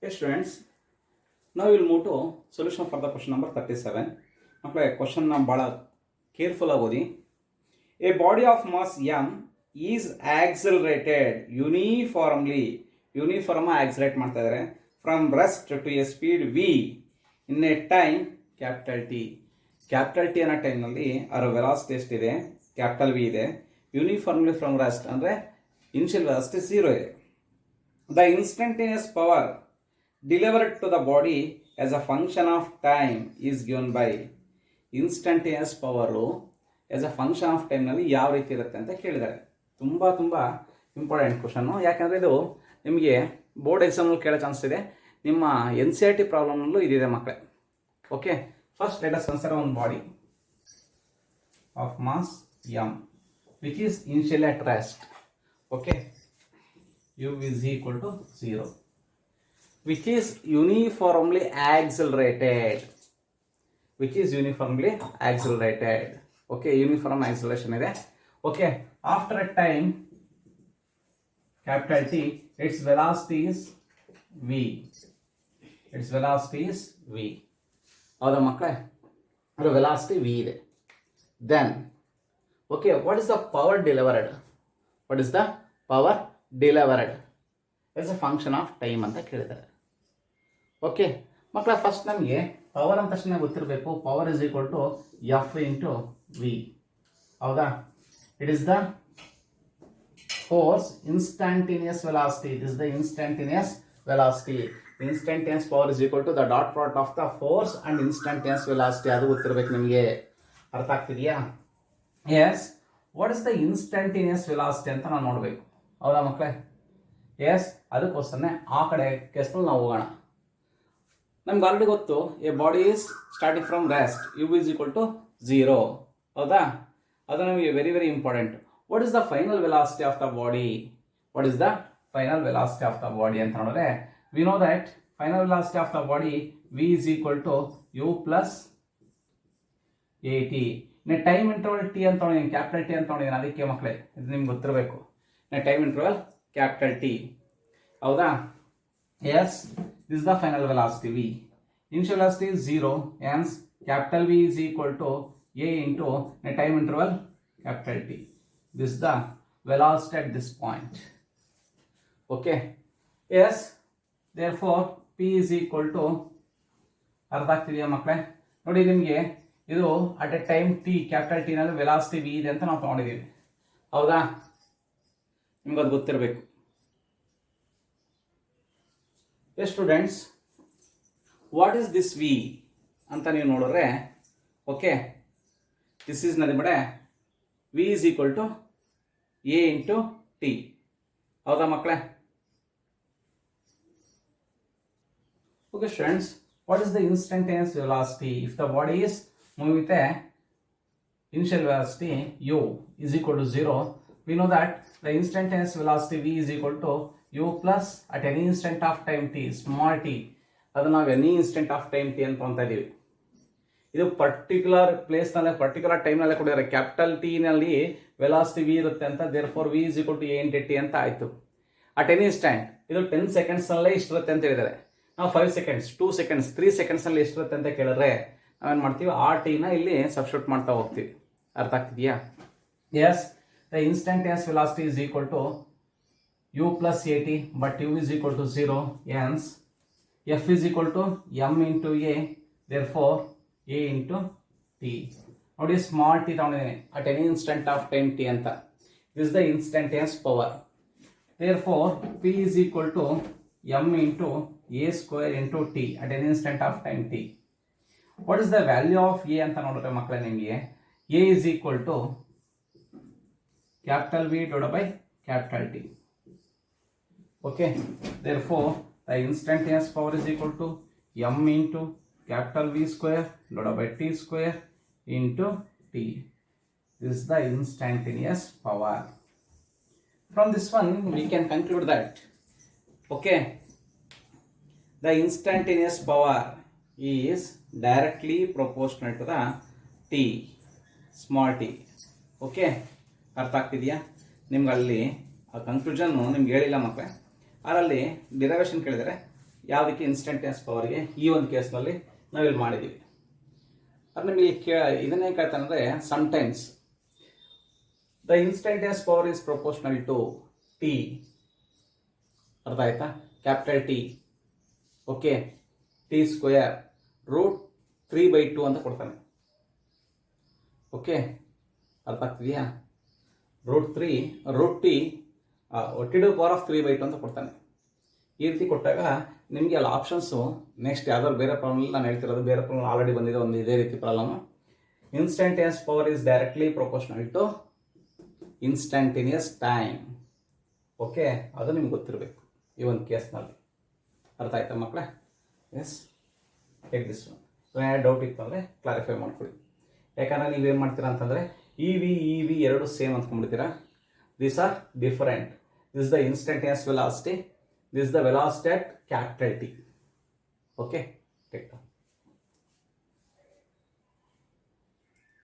Hey students, now we will move to solution for the question number 37. ಮಕ್ಕಳೇ question ಭಾಳ careful ಆಗಿ ಓದಿ. A body of mass m is accelerated uniform accelerate ಮಾಡ್ತಾ ಇದ್ದಾರೆ from rest to a speed v in a time capital T ಅನ್ನೋ ಟೈಮ್ನಲ್ಲಿ ಅದರ velocity ಎಷ್ಟಿದೆ, ಕ್ಯಾಪಿಟಲ್ v ಇದೆ. ಯೂನಿಫಾರ್ಮ್ಲಿ ಫ್ರಮ್ ರೆಸ್ಟ್ ಅಂದರೆ ಇನಿಷಿಯಲ್ ವೆಲಾಸಿಟಿ 0 ಇದೆ. The instantaneous power delivered to the body as a function of time is given by instantaneous power as a function of ಟೈಮ್ನಲ್ಲಿ ಯಾವ ರೀತಿ ಇರುತ್ತೆ ಅಂತ ಕೇಳಿದ್ದಾರೆ. ತುಂಬ ಇಂಪಾರ್ಟೆಂಟ್ ಕ್ವಶನ್ನು, ಯಾಕಂದರೆ ಇದು ನಿಮಗೆ ಬೋರ್ಡ್ ಎಕ್ಸಾಮ್ನಲ್ಲಿ ಕೇಳೋ ಚಾನ್ಸ್ ಇದೆ. ನಿಮ್ಮ NCERT ಪ್ರಾಬ್ಲಮ್ನಲ್ಲೂ ಇದಿದೆ ಮಕ್ಕಳೇ. Okay, first let us consider one body of mass m which is initially at rest. Okay, u is equal to 0. Which is uniformly accelerated. Okay, uniform acceleration ಇದೆ. Okay, after a time capital T, its velocity is v. ಹೌದಾ ಮಕ್ಕಳೇ, ಅದರ velocity v ಇದೆ. Then okay, what is the power delivered as a function of time ಅಂತ ಕೇಳಿದ್ದಾರೆ. Okay ಮಕ್ಕಳ, first ನಮಗೆ power ಅಂತ ತಕ್ಷಣ ಗೊತ್ತಿರಬೇಕು. Power is equal to F into V. ಹೌದಾ? It is the force instantaneous velocity. It is the instantaneous velocity. Instantaneous power is equal to the dot product of the force and instantaneous velocity. ಅದು ಗೊತ್ತಿರಬೇಕು ನಿಮಗೆ. ಅರ್ಥ ಆಗ್ತಿದೆಯಾ? Yes, what is the instantaneous velocity ಅಂತ ನಾವು ನೋಡಬೇಕು. ಹೌದಾ ಮಕ್ಕಳೇ? ಎಸ್, ಅದಕ್ಕೋಸ್ಕರನೇ ಆ ಕಡೆ ಕೇಸ್ನಲ್ಲಿ ನಾವು ಹೋಗೋಣ. ನಮ್ಗೆ ಆಲ್ರೆಡಿ ಗೊತ್ತು, a body is starting from rest, u is equal to 0. ಹೌದಾ? ಅದು ನಮಗೆ very important. What is the final velocity of the body ಅಂತ ನೋಡಿದ್ರೆ, we know that final velocity of the body v is equal to u plus a t. Time interval t ಅಂತ ನೋಡಿ, capital T ಅಂತ ನೋಡಿದ್ದೀನಿ. ಅದಕ್ಕೆ ಮಕ್ಕಳೇ ಇದು ನಿಮ್ಗೆ ಗೊತ್ತಿರಬೇಕು. Time interval capital T. ಹೌದಾ? Yes, this is the final velocity v. Initial velocity is 0, hence capital V is equal to a into a time interval capital T. This is the velocity at this point. Okay, yes, therefore p is equal to, ಅರ್ಥ ಆಗ್ತಿದೆಯಾ ಮಕ್ಕಳೇ? ನೋಡಿ, ನಿಮಗೆ ಇದು at a time T, capital T ನಲ್ಲಿ velocity v ಇದೆ ಅಂತ ನಾವು ತಗೊಂಡಿದ್ದೀವಿ. ಹೌದಾ? ನಿಮ್ಗೆ ಅದು ಗೊತ್ತಿರಬೇಕು. Students, what is this V ಅಂತ ನೀವು ನೋಡಿದ್ರೆ, ಓಕೆ, ದಿಸ್ ಈಸ್ ನದಿ ಬಡೆ V is equal to A into T. ಹೌದಾ ಮಕ್ಕಳೇ? Okay students, what is the instantaneous velocity if the body is moving with a initial velocity u is equal to 0? We know that the instantaneous velocity v is equal to u plus at any instant of time t, small t. ಅದು ನಾವು any instant of time T ಅಂತ ಅಂತ ಇದೀವಿ. ಇದು particular place ನಲ್ಲಿ particular time ನಲ್ಲಿ ಕೊಡಿದ್ದಾರೆ. Capital T ನಲ್ಲಿ ವೆಲಾಸಿಟಿ ವಿ ಇರುತ್ತೆ ಅಂತ, therefore v is equal to A into t ಅಂತ ಆಯ್ತು. ಅಟ್ ಎನಿ ಇನ್ಸ್ಟೆಂಟ್ ಇದು 10 ಸೆಕೆಂಡ್ಸ್ ನಲ್ಲೇ ಇಷ್ಟಿರುತ್ತೆ ಅಂತ ಹೇಳಿದ್ದಾರೆ. ನಾವು 5 ಸೆಕೆಂಡ್ಸ್, 2 ಸೆಕೆಂಡ್ಸ್, 3 ಸೆಕೆಂಡ್ಸ್ ನಲ್ಲಿ ಎಷ್ಟಿರುತ್ತೆ ಅಂತ ಕೇಳಿದ್ರೆ ನಾವೇನ್ ಮಾಡ್ತೀವಿ, ಆ ಟಿನ ಇಲ್ಲಿ ಸಬ್ಸ್ಟಿಟ್ಯೂಟ್ ಮಾಡ್ತಾ ಹೋಗ್ತೀವಿ. ಅರ್ಥ ಆಗ್ತಿದೆಯಾ? Yes, the instantaneous velocity is equal to u plus at, but u is equal to 0, hence f is equal to m into a, therefore a into t. ನೋಡಿ, ಸ್ಮಾಲ್ ಟಿ ತಗೊಂಡಿದ್ದೀನಿ at any instant of time T ಅಂತ. This is the instantaneous power. therefore p is equal to m into a square into t at any instant of time t. what is the value of a ಅಂತ ನೋಡಿದ್ರೆ ಮಕ್ಕಳೇ, ನಿಮಗೆ a is equal to capital V divided by capital T. Okay, therefore the instantaneous power is equal to m into capital V square divided by t square into t. This is the instantaneous power. From this one we can conclude that, okay, the instantaneous power is directly proportional to the t, small t. Okay, ಅರ್ಥ ಆಗ್ತಿದೆಯಾ? ನಿಮ್ಗೆ ಅಲ್ಲಿ ಆ conclusion ನಿಮ್ಗೆ ಹೇಳಿಲ್ಲ ಮಕ್ಕಳೇ. ಅದರಲ್ಲಿ derivation ಕೇಳಿದರೆ ಯಾವುದಕ್ಕೆ ಇನ್ಸ್ಟಂಟೇನಿಯಸ್ ಪವರ್ಗೆ ಈ ಒಂದು ಕೇಸ್ನಲ್ಲಿ ನಾವಿಲ್ಲಿ ಮಾಡಿದ್ದೀವಿ. ಅದು ನಿಮಗೆ ಇದನ್ನೇ ಕೇಳ್ತಾನೆ ಅಂದರೆ sometimes the instantaneous power is proportional to T. ಅರ್ಥ ಆಯ್ತಾ? Capital T, okay, T square root 3/2 ಅಂತ ಕೊಡ್ತಾನೆ. ಓಕೆ, ಅರ್ಥ ಆಗ್ತಿದೆಯಾ? Root T T to power of 3/2 ಅಂತ ಕೊಡ್ತಾನೆ. ಈ ರೀತಿ ಕೊಟ್ಟಾಗ ನಿಮಗೆ ಅಲ್ಲಿ ಆಪ್ಷನ್ಸು ನೆಕ್ಸ್ಟ್ ಯಾವ್ದಾದ್ರು ಬೇರೆ ಪ್ರಾಬ್ಲಮ್ ನಾನು ಹೇಳ್ತಿರೋದು, ಬೇರೆ ಪ್ರಾಬ್ಲಮ್ ಆಲ್ರೆಡಿ ಬಂದಿದೆ ಒಂದು ಇದೇ ರೀತಿ problem. Instantaneous power is directly proportional to instantaneous time. Okay, ಅದು ನಿಮ್ಗೆ ಗೊತ್ತಿರಬೇಕು ಈ ಒಂದು ಕೇಸ್ನಲ್ಲಿ. ಅರ್ಥ ಆಯ್ತಾ ಮಕ್ಕಳೇ? Yes, take this one. ಏನಾದ್ರು ಡೌಟ್ ಇತ್ತು ಅಂದರೆ ಕ್ಲಾರಿಫೈ ಮಾಡ್ಕೊಳ್ಳಿ. ಯಾಕಂದರೆ ನೀವೇನು ಮಾಡ್ತೀರಾ ಅಂತಂದರೆ ಇ ವಿ ಎರಡು ಸೇಮ್ ಅಂದ್ಕೊಂಡ್ಬಿಡ್ತೀರಾ. These are different. This is the instantaneous velocity, this is the velocity at capital T. Okay, take down.